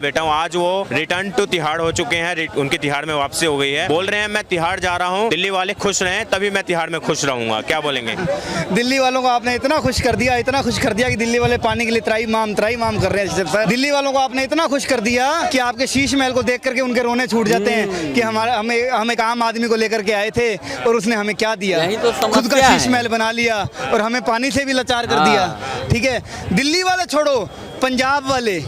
बेटा हूँ। आज वो रिटर्न टू तिहाड़ हो चुके हैं, उनकी तिहाड़ में वापसी हो गई है। बोल रहे हैं मैं तिहाड़ जा रहा हूँ, दिल्ली वाले खुश रहें तभी मैं तिहाड़ में खुश रहूंगा। क्या बोलेंगे? दिल्ली वालों को आपने इतना खुश कर दिया, इतना खुश कर दिया कि दिल्ली वाले पानी के लिए त्राई माम कर रहे हैं सर। दिल्ली वालों को आपने इतना खुश कर दिया कि आपके शीश महल को देख करके उनके रोने छूट जाते हैं कि हम एक आम आदमी को लेकर के आए थे और उसने हमें क्या दिया, तो खुद का शीश महल बना लिया और हमें पानी से भी लाचार कर दिया। ठीक है, दिल्ली वाले छोड़ो, पंजाब वाले,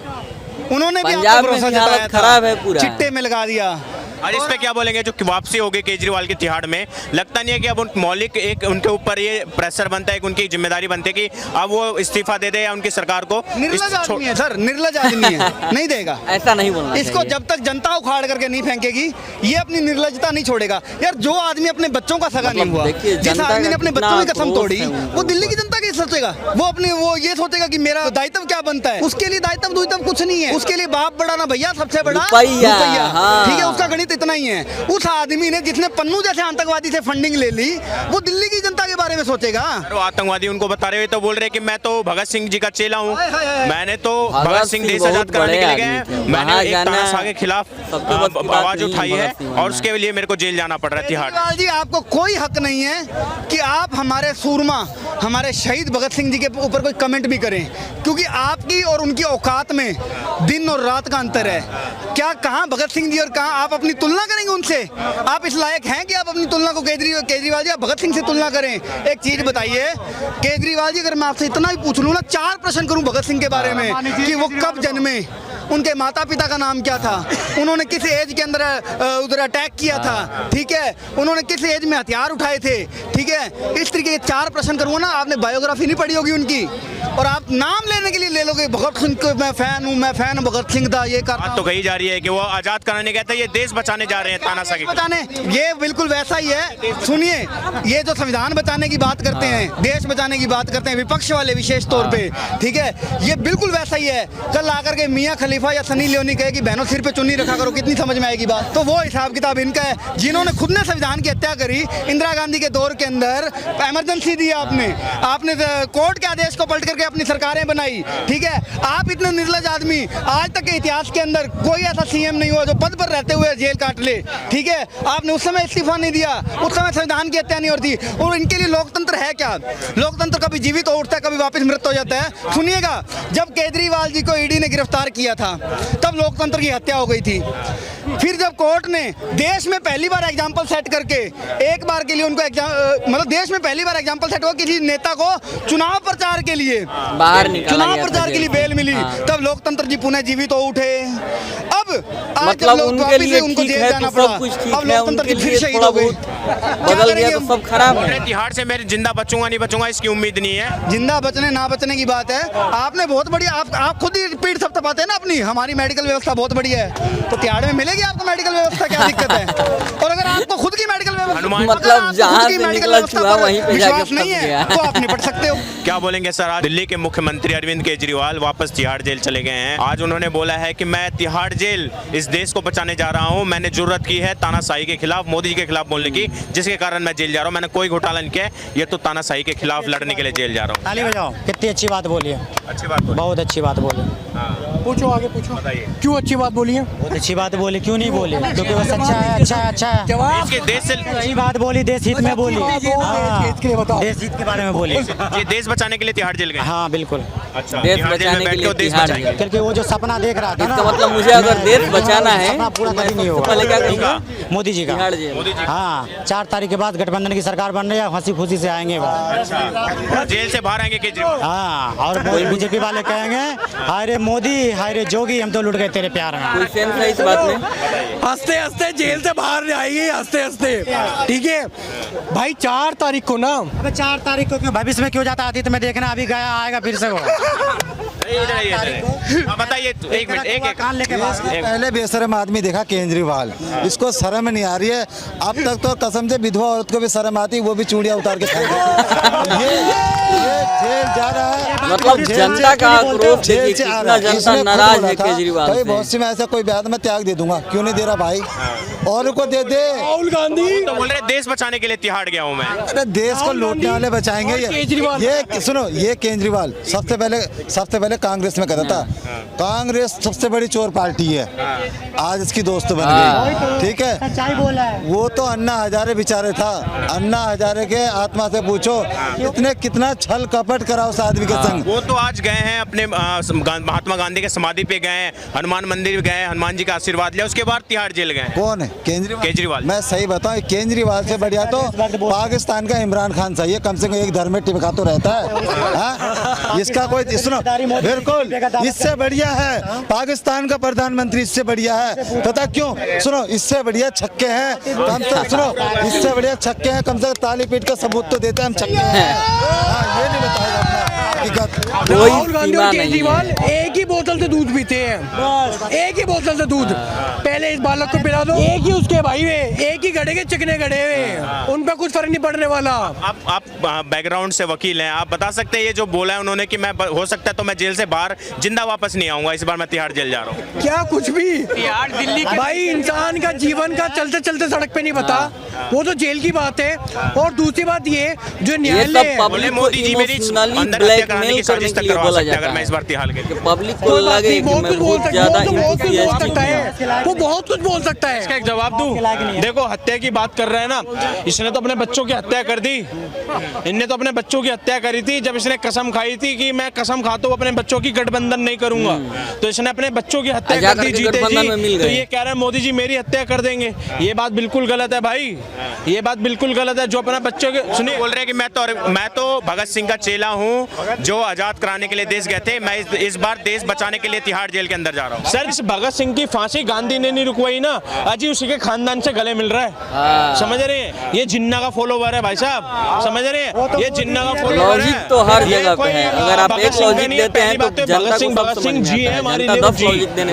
उन्होंने भी आपको भरोसा जताया खराब है, पूरा चिट्टे में लगा दिया। आज इस पे क्या बोलेंगे? जो वापसी हो गई केजरीवाल की तिहाड़ में, लगता नहीं है कि अब मौलिक एक उनके ऊपर ये प्रेशर बनता है, कि उनकी जिम्मेदारी बनती है कि अब वो इस्तीफा दे दे या उनकी सरकार को? निर्लज आदमी है सर, निर्लज आदमी है, नहीं देगा। ऐसा नहीं बोलना इसको जब तक जनता उखाड़ करके नहीं फेंकेगी, ये अपनी निर्लजता नहीं छोड़ेगा। यार जो आदमी अपने बच्चों का सगा नहीं हुआ, जिस आदमी ने अपने बच्चों की कसम तोड़ी, वो दिल्ली की जनता क्या सोचेगा? वो ये सोचेगा कि मेरा दायित्व क्या बनता है। उसके लिए दायित्व कुछ नहीं है, उसके लिए बाप बड़ा ना भैया, सबसे बड़ा रुपया। ठीक है, उसका गणित इतना ही है। उस आदमी ने जिसने पन्नू जैसे आतंकवादी से फंडिंग ले ली, वो दिल्ली की जनता के बारे में सोचेगा। आतंकवादी उनको बता रहे हुए तो बोल रहे कि मैं तो भगत सिंह जी का चेला हूँ, मैंने तो भगत सिंह देश आजाद कराने के लिए गए, मैंने एक तानाशाह के खिलाफ आवाज उठाई है और उसके लिए मेरे को जेल जाना पड़ रहा है तिहाड़। केजरीवाल जी, आपको कोई हक नहीं है कि आप हमारे सूरमा, हमारे शहीद भगत सिंह जी के ऊपर कोई कमेंट भी करें, क्योंकि आपकी और उनकी औकात में दिन और रात का अंतर है। क्या कहाँ भगत सिंह जी और कहाँ आप अपनी तुलना करेंगे उनसे? आप इस लायक हैं कि आप अपनी तुलना को केजरीवाल जी आप भगत सिंह से तुलना करें? एक चीज बताइए केजरीवाल जी, अगर मैं आपसे इतना भी पूछ लूँ ना, 4 प्रश्न करूँ भगत सिंह के बारे में कि वो कब जन्मे, उनके माता पिता का नाम क्या था, उन्होंने किस एज के अंदर उधर अटैक किया था, ठीक है, उन्होंने किस एज में हथियार उठाए थे, ठीक है, इस तरीके के 4 प्रश्न करूँगा ना, आपने बायोग्राफी नहीं पढ़ी होगी उनकी और आप नाम लेने के लिए ले लोगे भगत सिंह को, मैं फैन हूँ, मैं फैन भगत सिंह था, ये करता तो कही जा रही है कि वो आजाद कराने गए थे, ये देश बचाने जा रहे हैं तानाशाह के बचाने। ये बिल्कुल वैसा ही है। सुनिए, ये जो संविधान बचाने की बात करते हैं, देश बचाने की बात करते हैं विपक्ष वाले विशेष तौर पे, ठीक है, ये बिल्कुल वैसा ही है। कल आकर के मियां खलीफा या सनी लियोनी कहे कि बहनों सिर पे चुन्नी रखा करो, कितनी समझ में आएगी बात? तो वो हिसाब किताब इनका है। जिन्होंने खुद ने संविधान की हत्या करी इंदिरा गांधी के दौर के अंदर, इमरजेंसी दी आपने कोर्ट के आदेश को पलट करके अपनी सरकारें बनाई, ठीक है। आप इतने निर्लज आदमी, आज तक के इतिहास के अंदर कोई ऐसा सीएम नहीं हुआ जो पद पर रहते हुए जेल काट ले, ठीक है। आपने उस समय इस्तीफा नहीं दिया, उस समय संविधान की हत्या नहीं होती। और इनके लिए लोकतंत्र है क्या? लोकतंत्र कभी जीवित हो उठता है, कभी वापस मृत हो जाता है। सुनिएगा, जब केजरीवाल जी को ईडी ने गिरफ्तार किया था तब लोकतंत्र की हत्या हो गई थी। फिर जब कोर्ट ने देश में पहली बार एग्जाम्पल सेट करके, एक बार के लिए उनको मतलब देश में पहली बार एग्जाम्पल सेट हुआ किसी नेता को चुनाव प्रचार के लिए बाहर चुनाव प्रचार के लिए बेल मिली, तब लोकतंत्र जी पुनः जीवित हो उठे। अब मतलब उनके लिए उनको जेल जाना पड़ा, अब लोकतंत्र की फिर शहीद हो गई, बदल गया तो सब खराब है। तिहाड़ से मैं जिंदा बचूंगा नहीं बचूंगा इसकी उम्मीद नहीं है। जिंदा बचने ना बचने की बात है। आपने बहुत बढ़िया, आप खुद ही पीठ थपथपाते हैं ना अपनी, हमारी मेडिकल व्यवस्था बहुत बढ़िया है, तो तिहाड़ में मिलेगी आपको मेडिकल व्यवस्था, क्या दिक्कत है? और अगर आपको खुद की मेडिकल व्यवस्था, मतलब जहाँ से निकला चूहा वहीं पे जाके नहीं है तो आप निपट सकते हो। क्या बोलेंगे सर? आज दिल्ली के मुख्यमंत्री अरविंद केजरीवाल वापस तिहाड़ जेल चले गए हैं। आज उन्होंने बोला है कि मैं तिहाड़ जेल इस देश को बचाने जा रहा हूं, मैंने जुर्रत की है तानाशाही के खिलाफ, मोदी जी के खिलाफ बोलने की, जिसके कारण मैं जेल जा रहा हूं। मैंने कोई घोटाला नहीं किया, ये तो तानाशाही के खिलाफ लड़ने के लिए जेल जा रहा हूं। ताली बजाओ। कितनी अच्छी बात बोली है, अच्छी बात, बहुत अच्छी बात बोली। पूछो, आगे पूछो, बताइए क्यों अच्छी बात बोली है? बहुत अच्छी बात बोली, क्यों नहीं बोली? क्योंकि वो सच्चा है, अच्छा है, अच्छा है। इसके देश से सही बात बोली, देश हित में बोली, देश हित के बारे में बोली। ये देश बचाने के लिए तिहाड़ जेल गए? हाँ बिल्कुल, अच्छा, देश बचाने के लिए देश तिहाड़ बचाएंगे। जेल। क्योंकि वो जो सपना देख रहा था ना, इसका मतलब मुझे अगर देश बचाना है सपना पूरा कभी नहीं होगा। पहले क्या करूँगा? मोदी जी का, तिहाड़ जेल। मोदी जी हाँ 4 तारीख के बाद गठबंधन की सरकार बन रही है, हंसी खुशी से आएंगे वो। अच्छा, जेल से बाहर आएंगे केजरीवाल? हाँ, और बीजेपी वाले कहेंगे हाय रे मोदी, हाय रे जोगी, हम तो लुट गए तेरे प्यार में। कोई सेंस है इस बात में? हंसते हंसते जेल से बाहर आएंगे, हंसते हंसते, ठीक है भाई। 4 तारीख को ना, 4 तारीख को क्यों, भविष्य में क्यों जाता आती तो मैं देखना, अभी गया आएगा फिर से वो। बताइए एक मिनट, एक कान लेके पहले बेशरम आदमी देखा केजरीवाल, इसको शर्म नहीं आ रही है। अब तक तो कसम से विधवा औरत को भी शर्म आती, वो भी चूड़ियां उतार के ये जेल जा रहा है, मतलब जेल जनता से का आक्रोश है कि जेल से आ कितना रहा है। जनता इसने खुद नाराज बोला है था, केजरीवाल भाई से। बहुत सी मैं ऐसा कोई ब्याज में त्याग दे दूंगा, क्यों नहीं दे रहा भाई, और को दे दे। राहुल गांधी तो बोल रहे देश बचाने के लिए तिहाड़ गया हूँ मैं। अरे देश को लूटने वाले बचाएंगे ये सुनो, ये केजरीवाल सबसे पहले कांग्रेस में करता था। कांग्रेस सबसे बड़ी चोर पार्टी है, आज इसकी दोस्त बन गई, ठीक है। सच्चाई बोला है। वो तो अन्ना हजारे बेचारे था, अन्ना हजारे के आत्मा से पूछो इतने कितना छल कपट करा उस आदमी के संग। वो तो आज गए हैं अपने महात्मा गांधी के समाधि पे गए, हनुमान मंदिर गए, हनुमान जी का आशीर्वाद लिया, उसके बाद तिहाड़ जेल गए। कौन है? केजरीवाल। मैं सही बताऊं, केजरीवाल से बढ़िया तो पाकिस्तान का इमरान खान सही है, कम से कम एक धर्म में टिका तो रहता है। हाँ? इसका कोई सुनो, बिल्कुल इससे बढ़िया है पाकिस्तान का प्रधानमंत्री, इससे बढ़िया है। पता क्यों? सुनो, इससे बढ़िया छक्के हैं कम से, सुनो इससे बढ़िया छक्के हैं, कम से कम ताली पीट का सबूत तो देते हैं हम छक्के हैं। हाँ, ये नहीं बताएगा अपना हकीकत। राहुल गांधी और केजरीवाल एक ही बोतल से दूध पीते हैं, एक ही बोतल से दूध। पहले इस बालक को पिला दो, एक ही उसके भाई हुए, एक ही गड़े के चिकने गड़े हुए, उन पे कुछ फर्क नहीं पड़ने वाला। आप बैकग्राउंड से वकील हैं, आप बता सकते हैं ये जो बोला है उन्होंने कि मैं हो सकता है तो मैं जेल से बाहर जिंदा वापस नहीं आऊंगा, इस बार मैं तिहाड़ जेल जा रहा हूँ। क्या कुछ भी तिहाड़ दिल्ली भाई, इंसान का जीवन का चलते चलते सड़क पे नहीं बता, वो तो जेल की बात है। और दूसरी बात ये जो न्यायालय बोले मोदी जी मेरी अंदर हत्या कराने की साजिश तक करवा सकते हैं अगर मैं इस बार तिहाड़ के। पब्लिक को लगे कि मैं बहुत ज्यादा वो बहुत कुछ बोल सकता है। इसका एक जवाब दूं, देखो हत्या की बात कर रहे हैं ना, इसने तो अपने बच्चों की हत्या कर दी, इनने तो अपने बच्चों की हत्या करी थी जब इसने कसम खाई थी कि मैं कसम खाता हूं अपने बच्चों की गठबंधन नहीं करूंगा, तो इसने अपने बच्चों की हत्या कर दी जीते जी। तो ये कह रहे हैं मोदी जी मेरी हत्या कर देंगे, ये बात बिल्कुल गलत है भाई, ये बात बिल्कुल गलत है। जो अपना बच्चों के सुनिए, बोल रहे हैं कि मैं तो भगत सिंह का चेला हूं जो आजाद कराने के लिए देश गए थे, मैं इस बार देश बचाने के लिए तिहाड़ जेल के अंदर जा रहा हूं। सर इस भगत सिंह की फांसी गांधी ने नहीं रुकवाई ना, अजी उसी के खानदान से गले मिल रहा है, समझ रहे हैं? ये जिन्ना का फॉलोवर है भाई साहब, समझ रहे हैं? ये जिन्ना का फॉलोवर है। लॉजिक तो हर जगह पे है, अगर आप एक लॉजिक देते हैं तो भगत सिंह जी है हमारे लिए,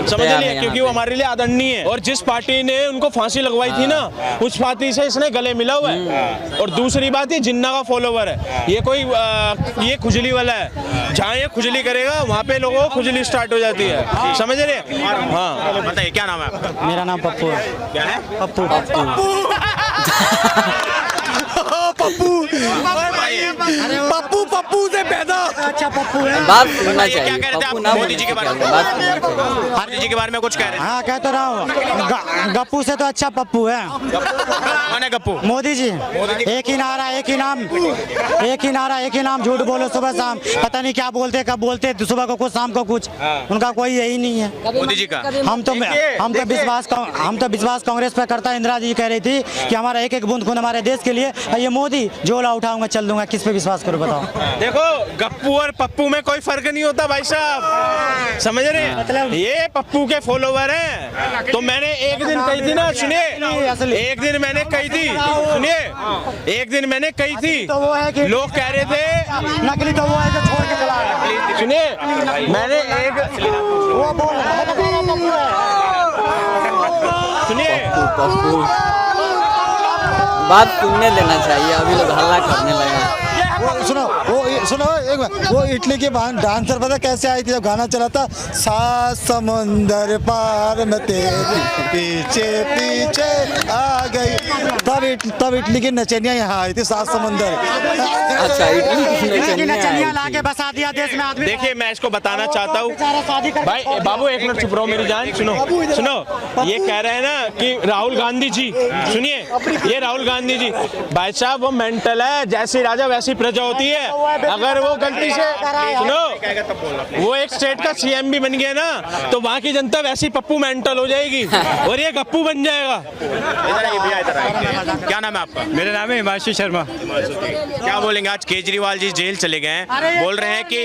समझ लिए, क्योंकि वो हमारे लिए आदरणीय है। और जिस पार्टी ने उनको फांसी लगवाई थी ना, उस पार्टी से इसने गले मिला हुआ है। और दूसरी बात ये जिन्ना का फॉलोवर है, ये कोई ये खुजली वाला है, जहाँ ये खुजली करेगा वहाँ पे लोगों को खुजली स्टार्ट हो जाती है, समझ रहे? हाँ बताइए क्या नाम है आपका? मेरा नाम पप्पू है। क्या है? पप्पू। पप्पू पप्पू से पैदा। अच्छा पप्पू है। बात सुनना क्या चाहिए। कह रहे थे पप्पू आप ना मोदी जी के बारे में? बात सुनना चाहिए। मोदी जी के बारे में कुछ कह रहे हैं? हाँ कह तो रहा हूँ, गप्पू से तो अच्छा पप्पू है। कौन है गप्पू? मोदी जी। एक ही नारा, एक ही नाम, एक ही नारा, एक ही नाम, झूठ बोलो सुबह शाम, पता नहीं क्या बोलते, कब बोलते, सुबह को कुछ शाम को कुछ, उनका कोई यही नहीं है मोदी जी का। हम तो विश्वास कांग्रेस पे करता है। इंदिरा जी कह रही थी कि हमारा एक एक बूंद खून हमारे देश के लिए, ये मोदी झोला उठाऊंगा चल दूंगा, किस पे विश्वास करूं बताओ? देखो गप्पू और पप्पू में कोई फर्क नहीं होता भाई साहब, समझ रहे हैं? मतलब ये पप्पू के फॉलोवर हैं। तो मैंने एक दिन कही थी ना, सुनिए, एक दिन मैंने कही थी, सुनिए, एक दिन मैंने कही थी, तो वो है कि लोग कह रहे थे नकली, तो वो है जो छोड़ के चला गया। सुनिए मैंने एक वो बोल रहा है पप्पू है। सुनिए पप्पू बात सुनने देना चाहिए, अभी लोग हल्ला करने लगे। सुनो एक बार, वो इटली के डांसर पता कैसे आई थी जब गाना चला था, सात समुंदर पार में तेरे पीछे पीछे आ गई, तब इटली की नचनिया यहाँ आई थी, सात समुंदर। अच्छा इटली की नचनिया ला के बसा दिया देश में आदमी। देखिए मैं इसको बताना चाहता हूँ भाई, बाबू एक मिनट चुप रहो मेरी जान, सुनो सुनो, ये कह रहे हैं ना कि राहुल गांधी जी, सुनिए, ये राहुल गांधी जी भाई साहब वो मेंटल है, जैसी राजा वैसी प्रजा होती है। अगर वो गलती से सुनो, वो एक स्टेट का सीएम भी बन गया ना, तो वहाँ की जनता वैसी पप्पू मेंटल हो जाएगी और ये गप्पू बन जाएगा। क्या नाम है आपका? मेरा नाम है हिमांशु शर्मा। क्या बोलेंगे? आज केजरीवाल जी जेल चले गए हैं, बोल रहे हैं कि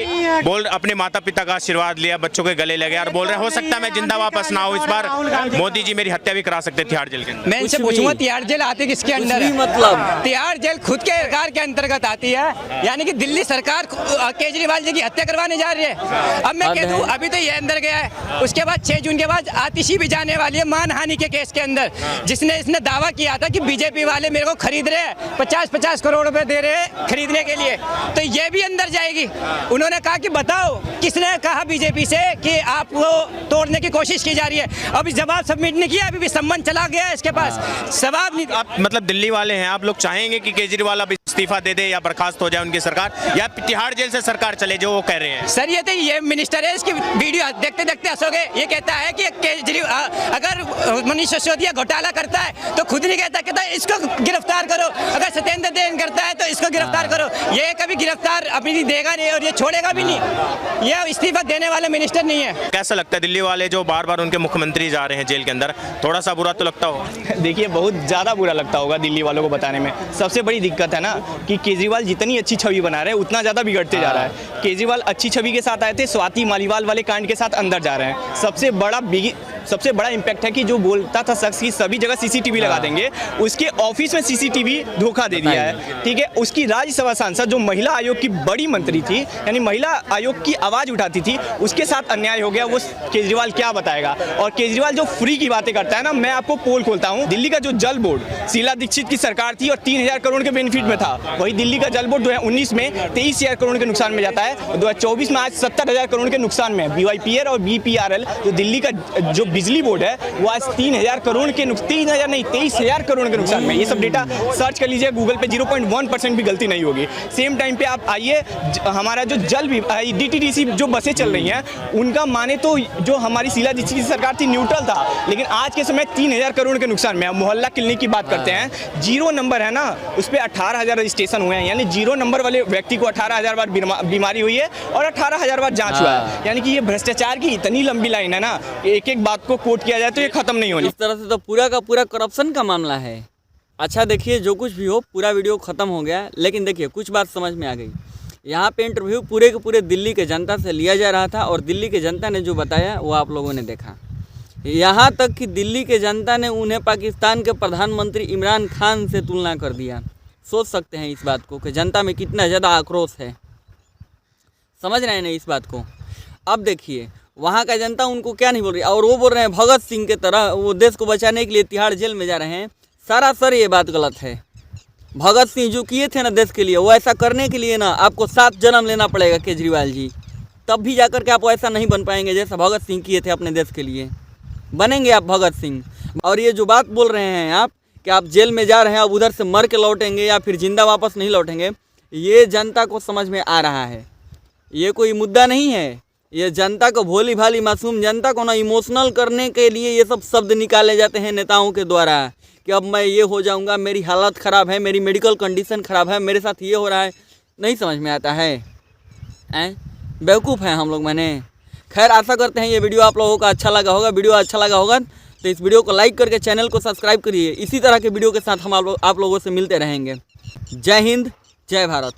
अपने माता पिता का आशीर्वाद लिया, बच्चों के गले लगे और बोल रहे हैं हो सकता है मैं जिंदा वापस ना हूँ, इस बार मोदी जी मेरी हत्या भी करा सकते तिहाड़ जेल के अंदर। मैं इनसे पूछूंगा तिहाड़ जेल आती किसके अंदर है? मतलब तिहाड़ जेल खुद के सरकार के अंतर्गत आती है, यानी कि दिल्ली सरकार केजरीवाल जी की हत्या करवाने जा रही है। अब मैं कह दूं अभी तो ये अंदर गया है, उसके बाद 6 जून के बाद आतिशी भी जाने वाली है मानहानि के केस के अंदर, जिसने इसने दावा किया था कि बीजेपी वाले मेरे को खरीद रहे हैं, 50-50 करोड़ रुपए दे रहे हैं खरीदने के लिए, तो ये भी अंदर जाएगी। उन्होंने कहा कि बताओ किसने कहा बीजेपी से कि आपको तोड़ने की कोशिश की जा रही है। अभी जवाब सबमिट नहीं किया, अभी भी सम्मन चला गया है इसके पास, जवाब नहीं। आप मतलब दिल्ली वाले हैं, आप लोग चाहेंगे कि केजरीवाल अब इस्तीफा दे दे या बर्खास्त हो जाए उनकी सरकार, या तिहाड़ जेल से सरकार चले जो वो कह रहे हैं? सर ये मिनिस्टर है, इसकी वीडियो देखते देखते हंसोगे। ये कहता है कि केजरीवाल अगर मनीष सिसोदिया घोटाला करता है तो खुद नहीं कहता इसको गिरफ्तार करो, अगर सत्येंद्र जैन करता है तो इसको गिरफ्तार करो। ये कभी गिरफ्तार अभी देगा नहीं और ये छोड़ेगा भी नहीं। ये इस्तीफा देने वाला मिनिस्टर नहीं है। कैसा लगता है दिल्ली वाले जो बार बार उनके मुख्यमंत्री जा रहे हैं जेल के अंदर, थोड़ा सा बुरा तो लगता होगा? देखिए बहुत ज़्यादा बुरा लगता होगा दिल्ली वालों को बताने में। सबसे बड़ी दिक्कत है ना कि केजरीवाल जितनी अच्छी छवि बना रहे हैं उतना ज़्यादा बिगड़ते जा रहा है। केजरीवाल अच्छी छवि के साथ आए थे, स्वाति मालीवाल वाले कांड के साथ अंदर जा रहे हैं। सबसे बड़ा इम्पैक्ट है कि जो बोलता था शख्स की सभी जगह सीसीटीवी लगा देंगे, उसके ऑफिस में सीसीटीवी धोखा दे दिया है। ठीक है, उसकी राज्यसभा सांसद जो महिला आयोग की बड़ी मंत्री थी, यानी महिला आयोग की आवाज़ उठाती थी, उसके साथ अन्याय हो गया। वो केजरीवाल क्या बताएगा? और केजरीवाल जो फ्री की बातें करता है ना, मैं आपको पोल खोलता हूँ। दिल्ली का जो जल बोर्ड शीला दीक्षित की सरकार थी और 3000 करोड़ के बेनिफिट में था, वही दिल्ली का जल बोर्ड 2019 में 23,000 करोड़ के नुकसान में जाता है। 2024 में आज 70,000 करोड़ के नुकसान में है। BYPL और BPRL जो दिल्ली का जो बिजली बोर्ड है वो आज 3,000 करोड़ के 23,000 करोड़ के नुकसान में। ये सब डेटा सर्च कर लीजिए गूगल पे, 0.1% भी गलती नहीं होगी। सेम टाइम पे आप आइए, हमारा जो जल DTDC जो बसें चल रही हैं उनका माने तो जो हमारी शीला दीक्षित की सरकार थी न्यूट्रल था, लेकिन आज के समय 3,000 करोड़ के नुकसान में। मोहल्ला क्लिनिक की बात करते हैं, 0 नंबर है ना, उस पर 18,000 रजिस्ट्रेशन हुए हैं, यानी 0 नंबर वाले व्यक्ति को 18,000 बार बीमारी हुई है और 18,000 बार जांच हुआ है। यानी कि ये भ्रष्टाचार की इतनी लंबी लाइन है ना, एक एक बात को कोट किया जाए तो ये खत्म नहीं होनी। इस तरह से तो पूरा का पूरा करप्शन का मामला है। अच्छा देखिए, जो कुछ भी हो, पूरा वीडियो ख़त्म हो गया, लेकिन देखिए कुछ बात समझ में आ गई। यहाँ पे इंटरव्यू पूरे के पूरे दिल्ली के जनता से लिया जा रहा था और दिल्ली के जनता ने जो बताया वो आप लोगों ने देखा। यहाँ तक कि दिल्ली के जनता ने उन्हें पाकिस्तान के प्रधानमंत्री इमरान खान से तुलना कर दिया। सोच सकते हैं इस बात को कि जनता में कितना ज़्यादा आक्रोश है। समझ रहे हैं ना इस बात को? अब देखिए वहाँ का जनता उनको क्या नहीं बोल रही, और वो बोल रहे हैं भगत सिंह के तरह वो देश को बचाने के लिए तिहाड़ जेल में जा रहे हैं। सरासर ये बात गलत है। भगत सिंह जो किए थे ना देश के लिए, वो ऐसा करने के लिए ना आपको 7 जन्म लेना पड़ेगा केजरीवाल जी, तब भी जाकर के आप ऐसा नहीं बन पाएंगे जैसा भगत सिंह किए थे अपने देश के लिए। बनेंगे आप भगत सिंह। और ये जो बात बोल रहे हैं आप कि आप जेल में जा रहे हैं, अब उधर से मर के लौटेंगे या फिर जिंदा वापस नहीं लौटेंगे, ये जनता को समझ में आ रहा है। ये कोई मुद्दा नहीं है। ये जनता को, भोली भाली मासूम जनता को ना इमोशनल करने के लिए ये सब शब्द निकाले जाते हैं नेताओं के द्वारा कि अब मैं ये हो जाऊंगा, मेरी हालत ख़राब है, मेरी मेडिकल कंडीशन ख़राब है, मेरे साथ ये हो रहा है। नहीं समझ में आता है। बेवकूफ़ हैं हम लोग। मैंने खैर आशा करते हैं ये वीडियो आप लोगों का अच्छा लगा होगा। वीडियो अच्छा लगा होगा तो इस वीडियो को लाइक करके चैनल को सब्सक्राइब करिए। इसी तरह के वीडियो के साथ हम आप लोगों से मिलते रहेंगे। जय हिंद, जय भारत।